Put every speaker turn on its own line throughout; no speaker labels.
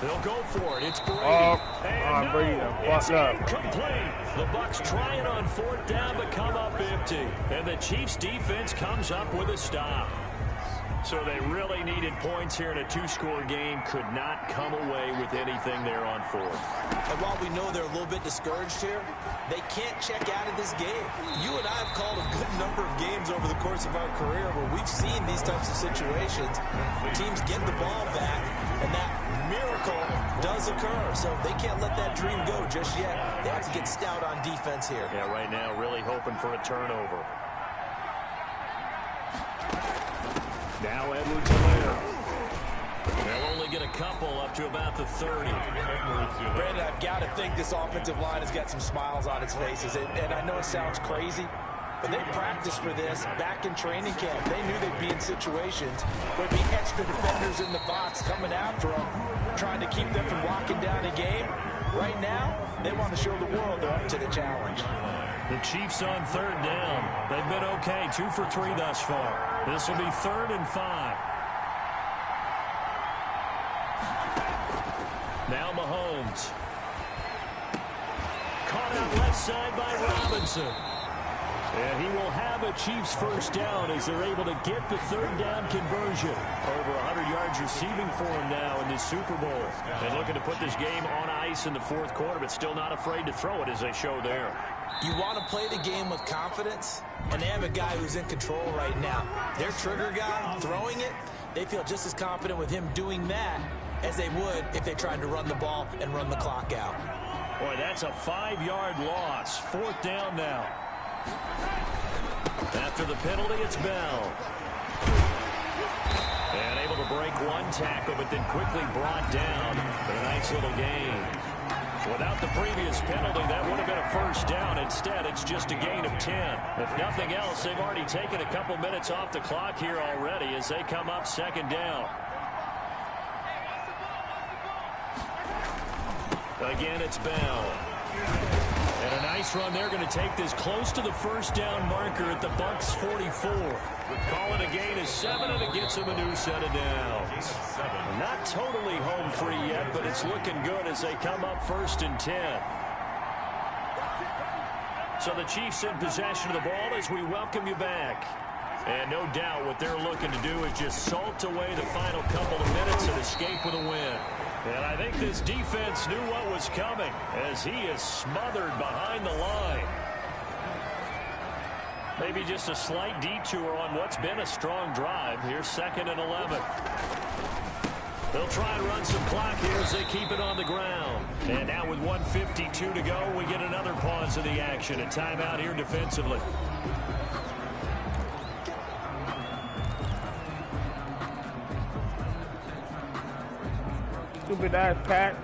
They'll go for it. It's Brady.
And Brady,
it's incomplete. The Bucs trying on 4th down but come up empty. And the Chiefs defense comes up with a stop. So they really needed points here in a 2-score game. Could not come away with anything there on 4th.
And while we know they're a little bit discouraged here, they can't check out of this game. You and I have called a good number of games over the course of our career where we've seen these types of situations. Teams get the ball back, and that miracle does occur. So they can't let that dream go just yet. They have to get stout on defense here.
Yeah, right now really hoping for a turnover. Now Edwards-Helaire. They'll only get a couple up to about the 30.
Brandon, I've got to think this offensive line has got some smiles on its faces. And I know it sounds crazy, but they practiced for this back in training camp. They knew they'd be in situations where there'd be extra defenders in the box coming after them, trying to keep them from locking down a game. Right now, they want to show the world they're up to the challenge.
The Chiefs on 3rd down. They've been okay, 2 for 3 thus far. This will be 3rd and 5. Now Mahomes. Caught out left side by Robinson. And he will have a Chiefs 1st down as they're able to get the 3rd down conversion. Over 100 yards receiving for him now in this Super Bowl. And looking to put this game on ice in the 4th quarter, but still not afraid to throw it as they show there.
You want to play the game with confidence, and they have a guy who's in control right now. Their trigger guy throwing it, they feel just as confident with him doing that as they would if they tried to run the ball and run the clock out.
Boy, that's a 5-yard loss. 4th down now. After the penalty, it's Bell. And able to break one tackle, but then quickly brought down for a nice little gain. Without the previous penalty, that would have been a 1st down. Instead, it's just a gain of 10. If nothing else, they've already taken a couple minutes off the clock here already as they come up 2nd down. Again, it's Bell. And a nice run. They're going to take this close to the 1st down marker at the Bucs 44. Call it a gain of 7, and it gets them a new set of downs. Not totally home free yet, but it's looking good as they come up 1st and 10. So the Chiefs in possession of the ball as we welcome you back. And no doubt what they're looking to do is just salt away the final couple of minutes and escape with a win. And I think this defense knew what was coming as he is smothered behind the line. Maybe just a slight detour on what's been a strong drive. Here's 2nd and 11. They'll try and run some clock here as they keep it on the ground. And now with 1:52 to go, we get another pause of the action. A timeout here defensively.
Stupid ass Pat.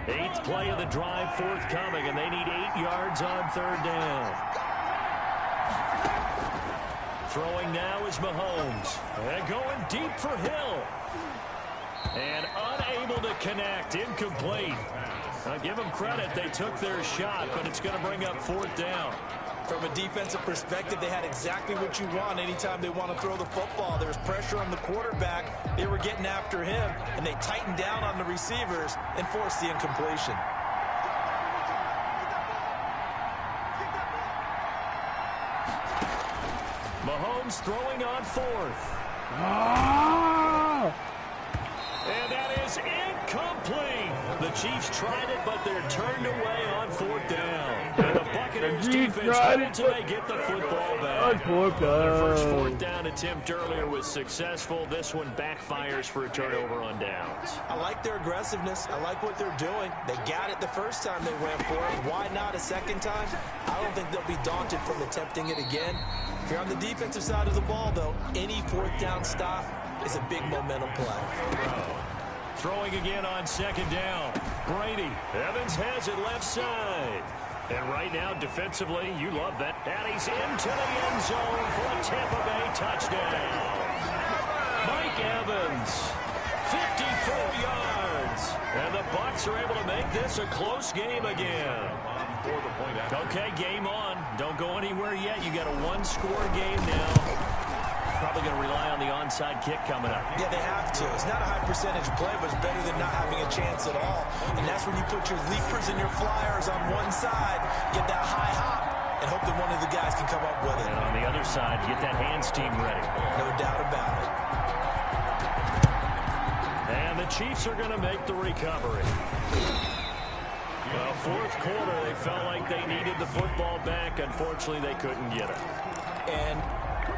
Eighth play of the drive forthcoming, and they need 8 yards on 3rd down. Throwing now is Mahomes. And going deep for Hill. And unable to connect. Incomplete. I'll give them credit. They took their shot, but it's going to bring up 4th down.
From a defensive perspective, they had exactly what you want anytime they want to throw the football. There was pressure on the quarterback. They were getting after him, and they tightened down on the receivers and forced the incompletion.
Mahomes throwing on 4th. And that is incomplete. The Chiefs tried it, but they're turned away on 4th down. And the Buccaneers defense hold till they get the football back. Their first 4th down attempt earlier was successful. This one backfires for a turnover on downs.
I like their aggressiveness. I like what they're doing. They got it the first time they went for it. Why not a second time? I don't think they'll be daunted from attempting it again. If you're on the defensive side of the ball, though, any 4th down stop is a big momentum play.
Throwing again on 2nd down. Brady. Evans has it left side. And right now, defensively, you love that. And he's into the end zone for a Tampa Bay touchdown. Mike Evans, 54 yards. And the Bucs are able to make this a close game again. For the point Okay, game on. Don't go anywhere yet. You got a one-score game now. Probably going to rely on the onside kick coming up.
Yeah, they have to. It's not a high percentage play, but it's better than not having a chance at all. And that's when you put your leapers and your flyers on one side, get that high hop, and hope that one of the guys can come up with it.
And on the other side, get that hands team ready.
No doubt about it.
And the Chiefs are going to make the recovery. Well, fourth quarter, they felt like they needed the football back. Unfortunately, they couldn't get it.
And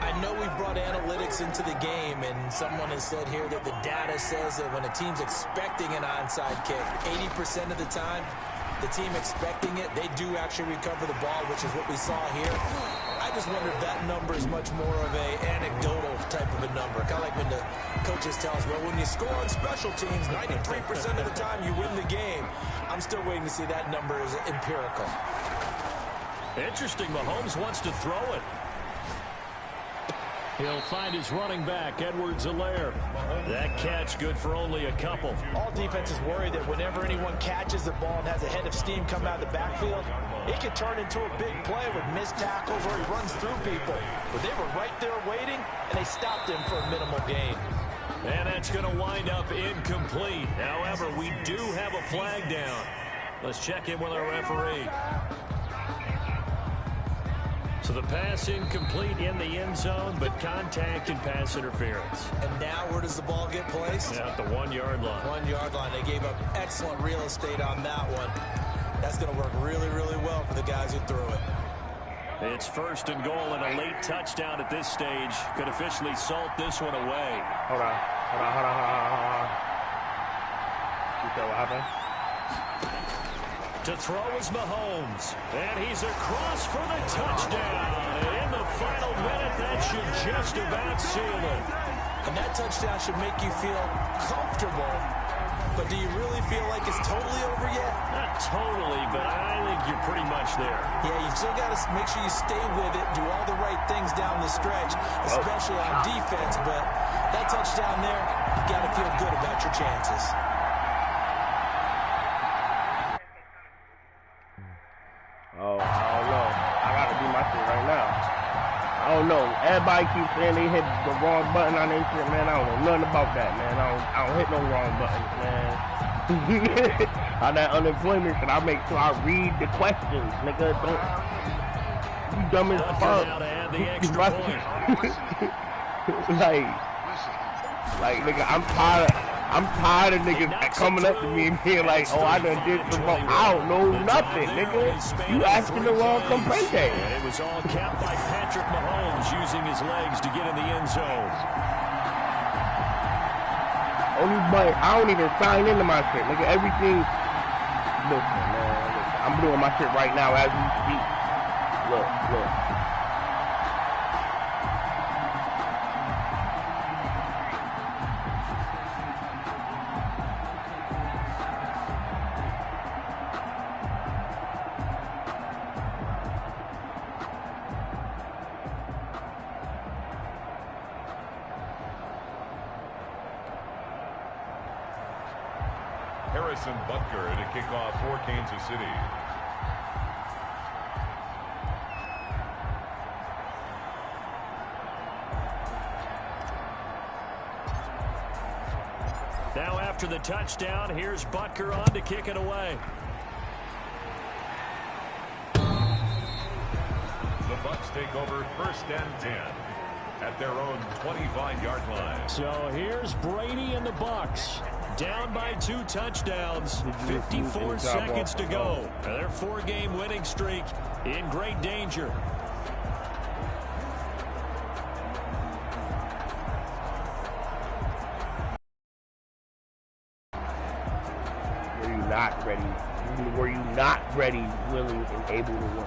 I know we've brought analytics into the game, and someone has said here that the data says that when a team's expecting an onside kick, 80% of the time, the team expecting it, they do actually recover the ball, which is what we saw here. I just wonder if that number is much more of a anecdotal type of a number. Kind of like when the coaches tell us, well, when you score on special teams, 93% of the time you win the game. I'm still waiting to see that number is empirical.
Interesting. Mahomes wants to throw it. He'll find his running back, Edwards-Helaire. That catch good for only a couple.
All defenses worry that whenever anyone catches the ball and has a head of steam come out of the backfield, it can turn into a big play with missed tackles or he runs through people. But they were right there waiting, and they stopped him for a minimal gain.
And that's going to wind up incomplete. However, we do have a flag down. Let's check in with our referee. So the pass incomplete in the end zone, but contact and pass interference.
And now where does the ball get placed?
Yeah, at the 1 yard line.
1 yard line. They gave up excellent real estate on that one. That's going to work really, really well for the guys who threw it.
It's first and goal and a late touchdown at this stage. Could officially salt this one away.
Hold on. You said what happened?
To throw is Mahomes. And he's across for the touchdown. And in the final minute, that should just about seal it.
And that touchdown should make you feel comfortable. But do you really feel like it's totally over yet?
Not totally, but I think you're pretty much there.
Yeah, you still got to make sure you stay with it, do all the right things down the stretch, especially on defense. But that touchdown there, you got to feel good about your chances.
Oh, I don't know. I got to do my shit right now. I don't know. Everybody keeps saying they hit the wrong button on their shit, man. I don't know nothing about that, man. I don't hit no wrong buttons, man. On that unemployment shit, I make sure I read the questions, nigga. Don't. You dumb as fuck. like, nigga, I'm tired of niggas coming up to me and being like, oh, I done did some wrong. I don't know nothing, nigga. You asking the wrong complaint.
And it was all capped by Patrick Mahomes using his legs to get in the end zone.
Only but I don't even sign into my shit, nigga. Everything. Listen, man. Listen, I'm doing my shit right now as we speak. Look.
Butker to kick off for Kansas City.
Now after the touchdown, here's Butker on to kick it away.
The Bucs take over 1st and 10 at their own 25-yard line.
So here's Brady and the Bucs. Down by 2 touchdowns, 54 seconds to go. Their 4-game winning streak in great danger.
Were you not ready, willing, and able to work?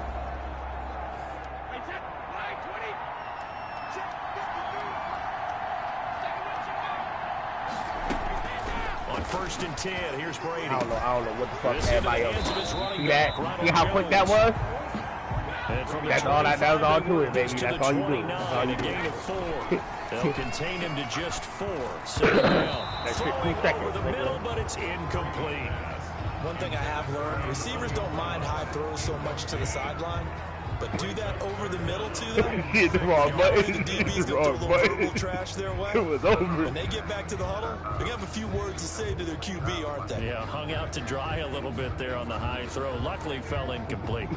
On 1st and 10, here's Brady.
I don't know what the fuck everybody else. See that? See how quick that was? That's all that was all to it, baby. That's all you do. That's all you do.
They'll contain him to just 4. Second down.
That's 15 seconds.
Over the middle, but it's incomplete.
One thing I have learned, receivers don't mind high throws so much to the sideline, but do that over the middle to them.
Hit the wrong button.
The DB's gonna throw a little verbal trash their way.
It was over.
When they get back to the huddle, they're gonna have a few words to say to their QB, aren't they?
Yeah, hung out to dry a little bit there on the high throw. Luckily, fell incomplete.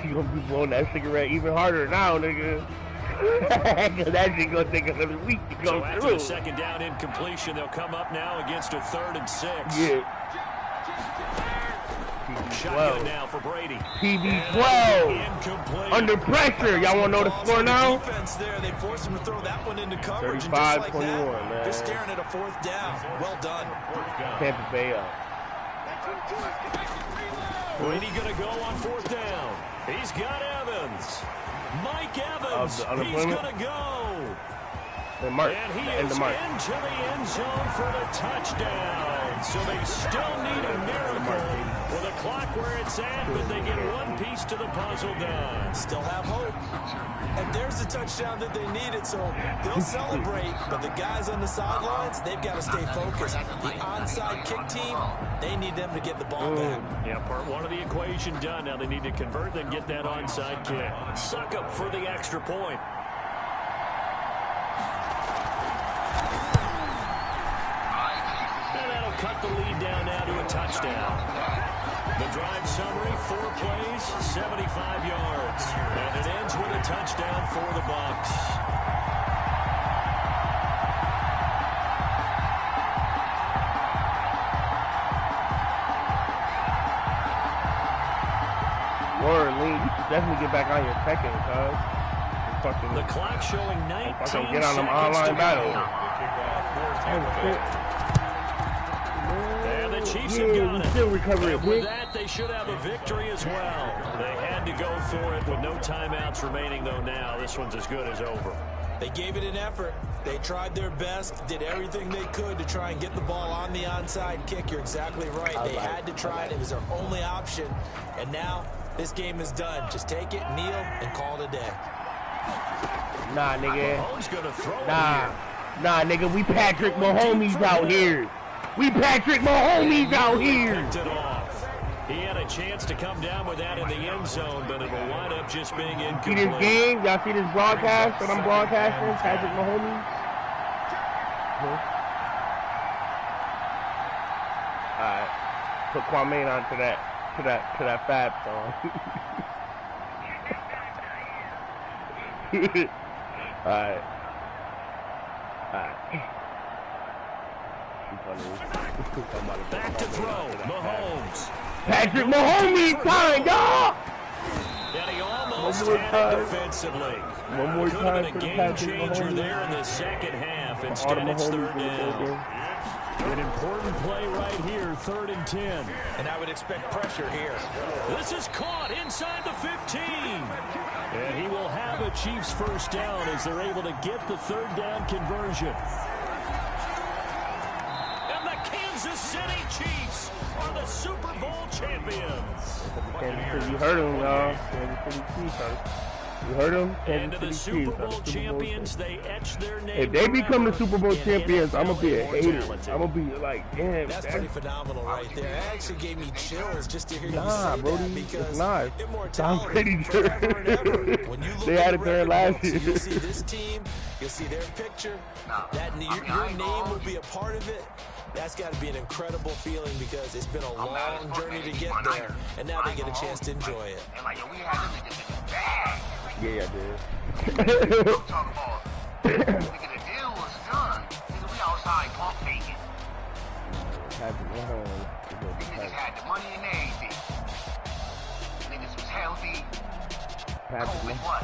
You gonna be blowing that cigarette even harder now, nigga. Cause that shit gonna take another week to go
so after
through.
the second down incompletion, they'll come up now against a 3rd and 6.
Yeah.
Shotgun now for Brady.
PB12. Under pressure. Y'all wanna know the score now?
Defense there. They forced him to throw that one into coverage.
35-21,
like
man.
They're staring at a 4th down. Well done.
Tampa Bay up.
Brady gonna go on 4th down. He's got Evans. Mike Evans. He's gonna go.
And he
is into the end zone for the touchdown. So they still need a miracle with the clock where it's at, but they get one piece to the puzzle done.
Still have hope. And there's the touchdown that they needed, so they'll celebrate. But the guys on the sidelines, they've got to stay focused. The onside kick team, they need them to get the ball back.
Yeah, part one of the equation done. Now they need to convert and get that onside kick. Suck up for the extra point. Cut the lead down now to a touchdown. The drive summary, 4 plays, 75 yards. And it ends with a touchdown for the Bucs.
Word, Lee, you should definitely get back on your checking, cuz.
The clock showing 19
get on them online battles.
The Chiefs have got it.
Still recovering.
And with that, they should have a victory as well. They had to go for it with no timeouts remaining, though. Now this one's as good as over.
They gave it an effort. They tried their best, did everything they could to try and get the ball on the onside kick. You're exactly right. They had to try it. It was their only option. And now this game is done. Just take it, kneel, and call it a day.
Nah, nigga.
Gonna throw
Nah, nigga. We Patrick Mahomes out here. We Patrick Mahomes out here.
Picked it off. He had a chance to come down with that in the end zone, but it will wind up just being incomplete.
See this game? Y'all see this broadcast that I'm broadcasting? Patrick Mahomes. Alright. Put Kwame on to that Fab song. Alright.
Back to throw. Mahomes.
Patrick Mahomes time, y'all!
And he almost had it defensively.
One more
Could
time
have
for
been a game
Patrick
changer
Mahomes.
there in the second half. Instead, it's 3rd down. An important play right here, 3rd and 10.
And I would expect pressure here.
This is caught inside the 15. And he will have a Chiefs 1st down as they're able to get the 3rd down conversion. And the Kansas City Chiefs are the Super Bowl champions.
You heard him, y'all. Kansas City Chiefs hurt. You heard him?
And to the Super Bowl champions, they etch their name.
If they become the Super Bowl champions, I'm going to be a hater. I'm going to be like, damn.
That's pretty phenomenal right there. It actually gave me chills just to hear you say
Brody,
that, because
it's not. I'm
immortality
pretty sure.
forever and ever. When you look
They
at
had
the
it there
record
last
books,
year.
you'll see this team, you'll see their picture, your name will be a part of it. That's got to be an incredible feeling because it's been a long journey to get there, and now they get a chance to enjoy it.
Yeah, I did.
Nigga, the deal was done. Nigga, we outside pump faking. Niggas had the money and everything. Niggas was healthy. COVID what?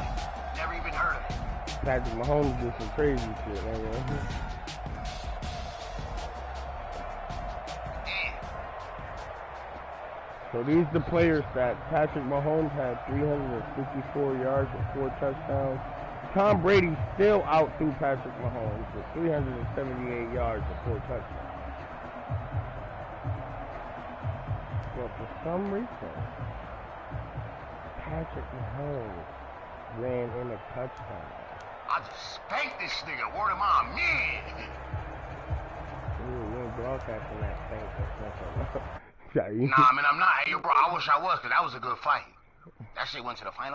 Never even heard of it.
Patrick Mahomes did some crazy shit, man. So these the player stats. Patrick Mahomes had 354 yards and 4 touchdowns. Tom Brady still outthrew Patrick Mahomes with 378 yards and 4 touchdowns. Well, for some reason, Patrick Mahomes ran in a touchdown.
I just spanked this nigga. Word of my man.
Ooh, broadcasting that thing or something.
Nah, man, I'm not. Hey, bro, I wish I was, because that was a good fight. That shit went to the final.